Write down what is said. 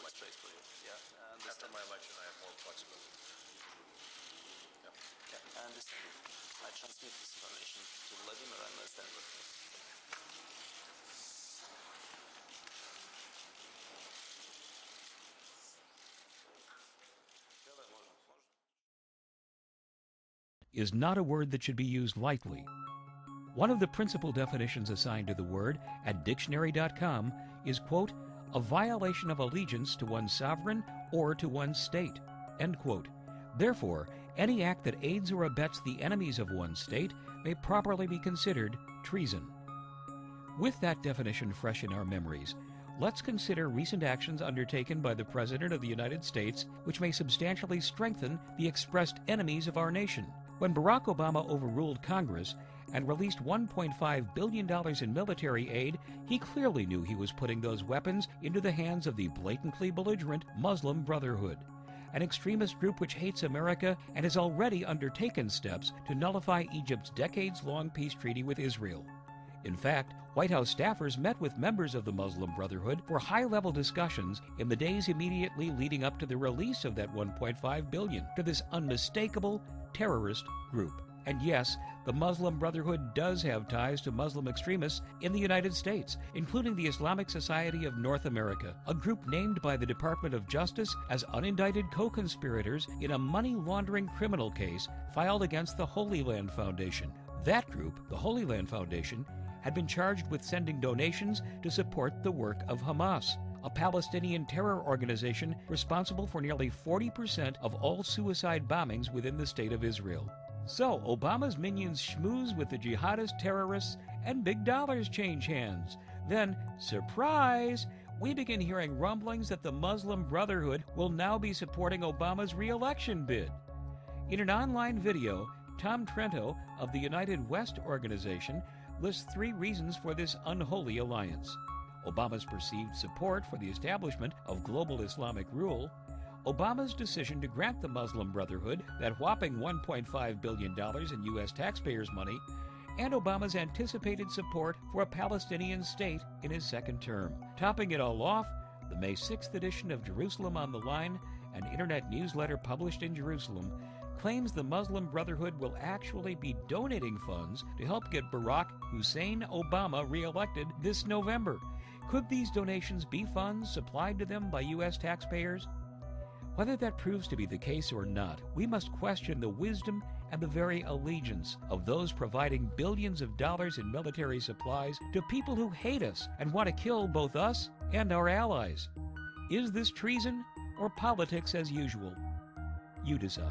best place for you. Yeah, I After understand. my election, I have more flexibility. Yeah. Yeah, I understand. I transmit this information to Vladimir and understand. Is not a word that should be used lightly. One of the principal definitions assigned to the word at dictionary.com is, quote, a violation of allegiance to one's sovereign or to one's state, end quote. Therefore, any act that aids or abets the enemies of one's state may properly be considered treason. With that definition fresh in our memories, let's consider recent actions undertaken by the President of the United States which may substantially strengthen the expressed enemies of our nation. When Barack Obama overruled Congress and released $1.5 billion in military aid, he clearly knew he was putting those weapons into the hands of the blatantly belligerent Muslim Brotherhood, an extremist group which hates America and has already undertaken steps to nullify Egypt's decades-long peace treaty with Israel. In fact, White House staffers met with members of the Muslim Brotherhood for high-level discussions in the days immediately leading up to the release of that $1.5 billion to this unmistakable terrorist group. And yes, the Muslim Brotherhood does have ties to Muslim extremists in the United States, including the Islamic Society of North America, a group named by the Department of Justice as unindicted co-conspirators in a money laundering criminal case filed against the Holy Land Foundation. That group, the Holy Land Foundation, had been charged with sending donations to support the work of Hamas, a Palestinian terror organization responsible for nearly 40% of all suicide bombings within the state of Israel. So, Obama's minions schmooze with the jihadist terrorists and big dollars change hands. Then, surprise, we begin hearing rumblings that the Muslim Brotherhood will now be supporting Obama's re-election bid. In an online video, Tom Trento of the United West organization lists 3 reasons for this unholy alliance: Obama's perceived support for the establishment of global Islamic rule, Obama's decision to grant the Muslim Brotherhood that whopping $1.5 billion in U.S. taxpayers' money, and Obama's anticipated support for a Palestinian state in his second term. Topping it all off, the May 6th edition of Jerusalem on the Line, an internet newsletter published in Jerusalem, claims the Muslim Brotherhood will actually be donating funds to help get Barack Hussein Obama re-elected this November. Could these donations be funds supplied to them by U.S. taxpayers? Whether that proves to be the case or not, we must question the wisdom and the very allegiance of those providing billions of dollars in military supplies to people who hate us and want to kill both us and our allies. Is this treason or politics as usual? You decide.